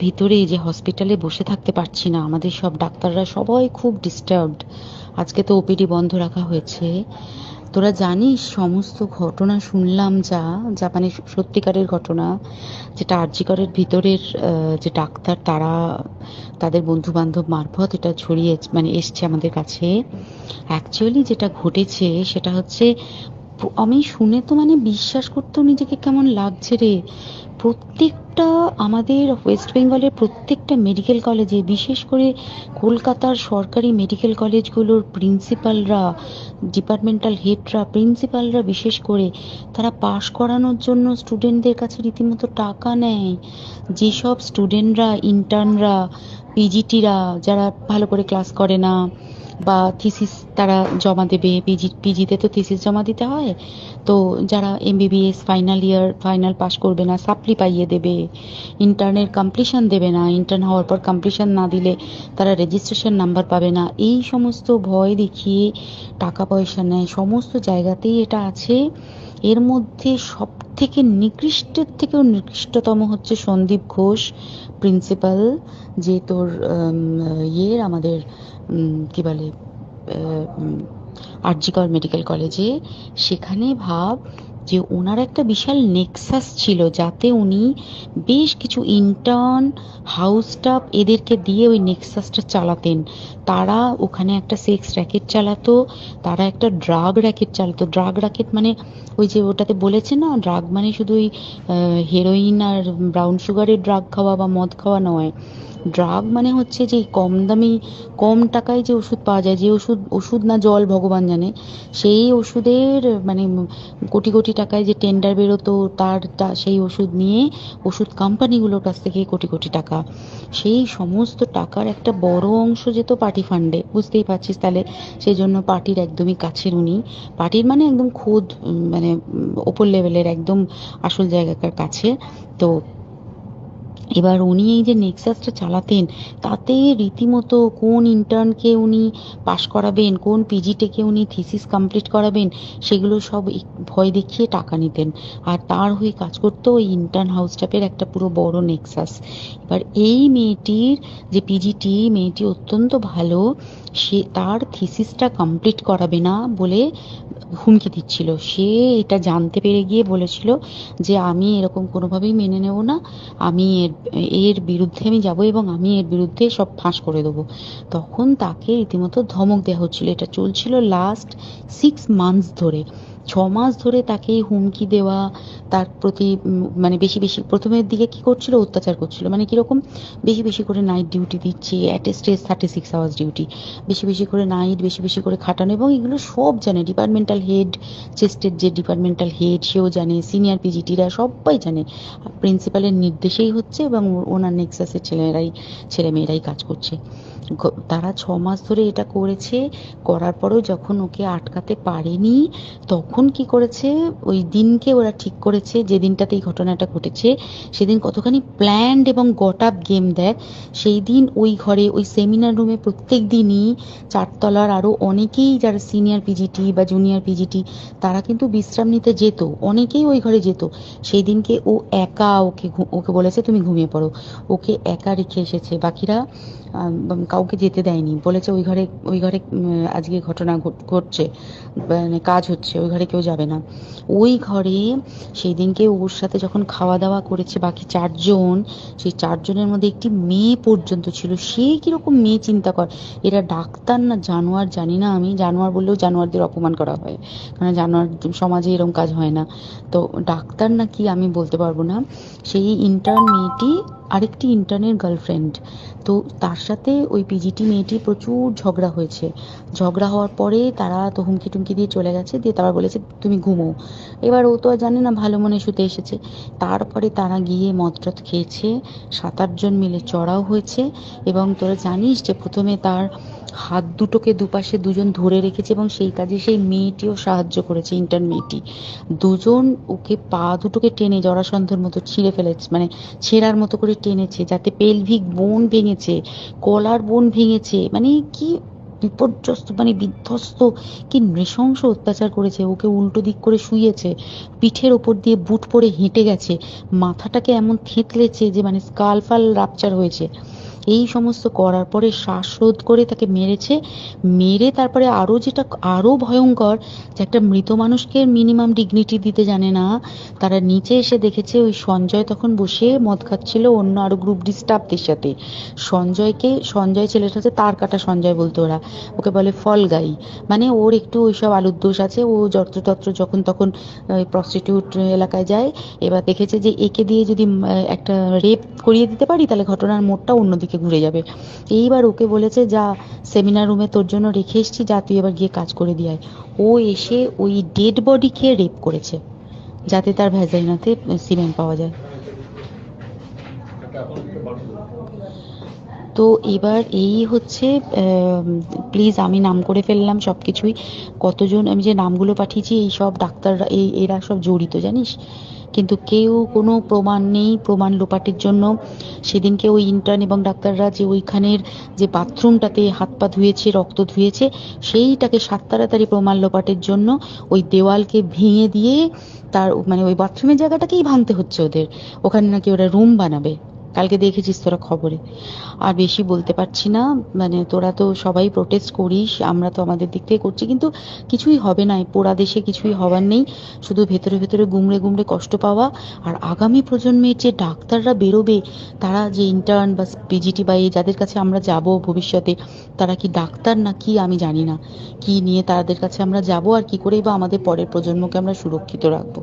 ভিতরে যে হসপিটালে বসে থাকতে পারছি না, আমাদের সব ডাক্তাররা সবাই খুব ডিস্টার্বড। আজকে তো ওপিডি বন্ধ রাখা হয়েছে। তোরা জানিস সমস্ত ঘটনা শুনলাম, যা যা মানে সত্যিকারের ঘটনা, যেটা আরজি করের ভিতরের যে ডাক্তার তারা তাদের বন্ধু বান্ধব মারফত এটা ছড়িয়ে মানে এসছে আমাদের কাছে। অ্যাকচুয়ালি যেটা ঘটেছে সেটা হচ্ছে, আমি শুনে তো মানে বিশ্বাস করতেও নিজেকে কেমন লাগছে রে। প্রত্যেকটা আমাদের ওয়েস্ট বেঙ্গলের প্রত্যেকটা মেডিকেল কলেজে, বিশেষ করে কলকাতার সরকারি মেডিকেল কলেজগুলোর প্রিন্সিপালরা, ডিপার্টমেন্টাল হেডরা, প্রিন্সিপালরা বিশেষ করে, তারা পাশ করানোর জন্য স্টুডেন্টদের কাছে রীতিমতো টাকা নেয়। যেসব স্টুডেন্টরা, ইন্টার্নরা, পিজিটিরা যারা ভালো করে ক্লাস করে না বা থিসিস তারা জমা দেবে, পিজিতে তো থিসিস জমা দিতে হয়, তো যারা MBBS final year final pass করবে না সাপ্লি পাইয়ে দেবে, ইন্টার্নের কমপ্লিশন দেবে না, ইন্টার্ন হওয়ার পর কমপ্লিশন না দিলে তারা রেজিস্ট্রেশন নাম্বার পাবে না, এই সমস্ত ভয় দেখিয়ে টাকা পয়সা নেয়। সমস্ত জায়গাতেই এটা আছে। এর মধ্যে সব থেকে নিকৃষ্টের থেকেও নিকৃষ্টতম হচ্ছে সন্দীপ ঘোষ, প্রিন্সিপাল, যে তোর আমাদের কি বলে আরজি কর মেডিকেল কলেজে। সেখানে ভাব যে ওনার একটা বিশাল নেক্সাস ছিল, যাতে উনি বেশ কিছু ইন্টার্ন, হাউস স্টাফ এদেরকে দিয়ে ওই নেক্সাসটা চালাতেন। তারা ওখানে একটা সেক্স র্যাকেট চালাতো, তারা একটা ড্রাগ র্যাকেট চালাতো। ড্রাগ র্যাকেট মানে ওই যে ওটাতে বলেছে না, ড্রাগ মানে শুধু ওই হেরোইন আর ব্রাউন সুগারের ড্রাগ খাওয়া বা মদ খাওয়া নয়। ড্রাগ মানে হচ্ছে যে কম দামি, কম টাকায় যে ওষুধ পাওয়া যায়, যে ওষুধ, ওষুধ না জল ভগবান জানে, সেই ওষুধের মানে কোটি কোটি টাকায় যে টেন্ডার বেরোতো, সেই ওষুধ নিয়ে ওষুধ কোম্পানিগুলোর কাছ থেকে কোটি কোটি টাকা, সেই সমস্ত টাকার একটা বড় অংশ যেত পার্টি ফান্ডে, বুঝতেই পারছিস তাহলে। সেই জন্য পার্টির একদমই কাছের উনি, পার্টির মানে একদম খোদ মানে ওপর লেভেলের একদম আসল জায়গাকার কাছে। তো এবার উনি এই যে নেক্সাসটা চালাতেন, তাতে রীতিমতো কোন ইন্টার্নকে উনি পাশ করাবেন, কোন পিজিটেকে উনি থিসিস কমপ্লিট করাবেন, সেগুলো সব ভয় দেখিয়ে টাকা নিতেন। আর তার হয়ে কাজ করতো ওই ইন্টার্ন হাউস স্টাফের একটা পুরো বড় নেক্সাস। এবার এই মেয়েটির যে পিজিটি, মেয়েটি অত্যন্ত ভালো, সে তার থিসিসটা কমপ্লিট করাবে না বলে হুমকি দিচ্ছিল। সে এটা জানতে পেরে গিয়ে বলেছিল যে আমি এরকম কোনোভাবেই মেনে নেব না, আমি এর এর বিরুদ্ধে আমি যাব এবং আমি এর বিরুদ্ধে সব ফাঁস করে দেবো। তখন তাকে রীতিমতো ধমক দেওয়া হচ্ছিল। এটা চলছিল লাস্ট 6 মান্থস ধরে। 6 মাস ধরে তাকে হুমকি দেওয়া, তার প্রতি মানে বেশি বেশি প্রথমের দিকে কি করছিল, অত্যাচার করছিল। মানে কিরকম, বেশি বেশি করে নাইট ডিউটি দিচ্ছে, at a stress 36 hours duty, বেশি বেশি করে নাইট, বেশি বেশি করে খাটানো, এবং এগুলো সব জানে ডিপার্টমেন্টাল হেড, চেস্টের যে ডিপার্টমেন্টাল হেড সেও জানে, সিনিয়র পিজিটিরা সবাই জানে। প্রিন্সিপালের নির্দেশেই হচ্ছে এবং ওনার নেক্সাসের ছেলেমেয়েরাই কাজ করছে। তারা 6 মাস ধরে এটা করেছে। করার পরেও যখন ওকে আটকাতে পারেনি, তখন কি করেছে, ওই দিনকে ওরা ঠিক করেছে যে দিনটাতে এই ঘটনাটা ঘটেছে, সেদিন কতখানি প্ল্যান্ড এবং গট আপ গেম দেখ। সেই দিন ওই ঘরে, ওই সেমিনার রুমে প্রত্যেক দিনই চারতলার আরো অনেকেই যারা সিনিয়র পিজিটি বা জুনিয়র পিজিটি, তারা কিন্তু বিশ্রাম নিতে যেত, অনেকেই ওই ঘরে যেত। সেই দিনকে ও একা, ওকে বলেছে তুমি ঘুমিয়ে পড়ো, ওকে একা রেখে এসেছে। বাকিরা কাউকে যেতে দেয়নি, বলেছে ওই ঘরে আজকে ঘটনা ঘটছে, মানে কাজ হচ্ছে, ওই ঘরে কেউ যাবে না। ওই ঘরে সেই দিনকে ওর সাথে যখন খাওয়া দাওয়া করেছে বাকি 4 জন, সেই 4 জনের মধ্যে একটি মেয়ে পর্যন্ত ছিল। সে কিরকম মেয়ে চিন্তা কর, এরা ডাক্তার না জানোয়ার জানি না, আমি জানোয়ার বললেও জানোয়ারদের অপমান করা হয়, কারণ জানোয়ার সমাজে এরকম কাজ হয় না। তো ডাক্তার না কি আমি বলতে পারবো না। সেই ইন্টার্ন মেয়েটি আরেকটি ইন্টার্নের গার্লফ্রেন্ড। তো তার সাথে ওই পিজিটি মেয়েটি প্রচুর ঝগড়া হয়েছে। ঝগড়া হওয়ার পরে তারা তো হুমকি টুমকি দিয়ে চলে গেছে, দিয়ে তারা বলেছে তুমি ঘুমো। এবার ও তো আর জানে না, ভালো মনে শুতে এসেছে। তারপরে তারা গিয়ে মদটদ খেয়েছে, 7-8 জন মিলে চড়াও হয়েছে। এবং তোরা জানিস যে প্রথমে তার হাত দুটোকে দুপাশে 2 জন ধরে রেখেছে, এবং সেই কাজে সেই মেয়েটিও সাহায্য করেছে, ইন্টার্ন মেয়েটি। 2 জন ওকে পা দুটোকে টেনে জরাসন্ধের মতো ছিঁড়ে ফেলেছে, মানে ছেঁড়ার মতো করে টেনেছে, যাতে পেলভিক বোন ভেঙেছে, কলার বোন ভেঙেছে। মানে কি বিপর্যস্ত মানে বিধ্বস্ত, কি নৃশংস অত্যাচার করেছে। ওকে উল্টো দিক করে শুইয়েছে, পিঠের ওপর দিয়ে বুট পরে হেঁটে গেছে, মাথাটাকে এমন থেঁতলেছে যে মানে স্কাল ফাল রাপচার হয়েছে। এই সমস্ত করার পরে শ্বাসরোধ করে তাকে মেরেছে। মেরে তারপরে আরো যেটা আরো ভয়ঙ্কর, যে একটা মৃত মানুষকে মিনিমাম ডিগনিটি দিতে জানে না। তারা নিচে এসে দেখেছে ওই সঞ্জয় তখন বসে মদ খাচ্ছিল অন্য আরো গ্রুপ ডি স্টাফদের সাথে। সঞ্জয় ছেলেটা হচ্ছে তার কাটা সঞ্জয় বলতো ওরা, ওকে বলে ফল গাই। মানে ওর একটু ওইসব আলুর দোষ আছে, ও যত্রতত্র যখন তখন প্রস্টিটিউট এলাকায় যায়। এবার দেখেছে যে একে দিয়ে যদি একটা রেপ করিয়ে দিতে পারি তাহলে ঘটনার মোড়টা অন্যদিকে ঘুরে যাবে। এইবার ওকে বলেছে, যা সেমিনার রুমে তোর জন্য রেখে এসেছি, যা তুই এবার গিয়ে কাজ করে দিয়ে আয়। ও এসে ওই ডেড বডিকে রেপ করেছে যাতে তার ভ্যাজাইনাতে সিমেন্ট পাওয়া যায়। তো এবার এই হচ্ছে, প্লিজ আমি নাম করে ফেললাম সব কিছুই। কতজন আমি যে নামগুলো পাঠিয়েছি এই সব ডাক্তাররা, এরা সব জড়িত জানিস। কিন্তু কেউ কোনো প্রমাণ নেই, প্রমাণ লোপাটের জন্য। সেদিনকে ওই ইন্টার্ন এবং ডাক্তাররা যে ওইখানের যে বাথরুমটাতে হাত পা ধুয়েছে, রক্ত ধুয়েছে, সেইটাকে সাত তাড়াতাড়ি প্রমাণ লোপাটের জন্য ওই দেওয়ালকে ভেঙে দিয়ে তার মানে ওই বাথরুমের জায়গাটাকেই ভাঙতে হচ্ছে ওদের। ওখানে নাকি ওরা রুম বানাবে, কালকে দেখেছিস তোরা খবরে। আর বেশি বলতে পারছি না, মানে তোরা তো সবাই প্রোটেস্ট করিস, আমরা তো আমাদের দিক থেকে করছি, কিন্তু কিছুই হবে না। এই পোড়া দেশে কিছুই হবার নেই, শুধু ভেতরে ভেতরে গুমড়ে গুমড়ে কষ্ট পাওয়া। আর আগামী প্রজন্মের যে ডাক্তাররা বেরোবে, তারা যে ইন্টার্ন বা পিজিটি বা এই যাদের কাছে আমরা যাব ভবিষ্যতে, তারা কি ডাক্তার না কি আমি জানি না, কি নিয়ে তাদের কাছে আমরা যাব আর কি করেই বা আমাদের পরের প্রজন্মকে আমরা সুরক্ষিত রাখবো।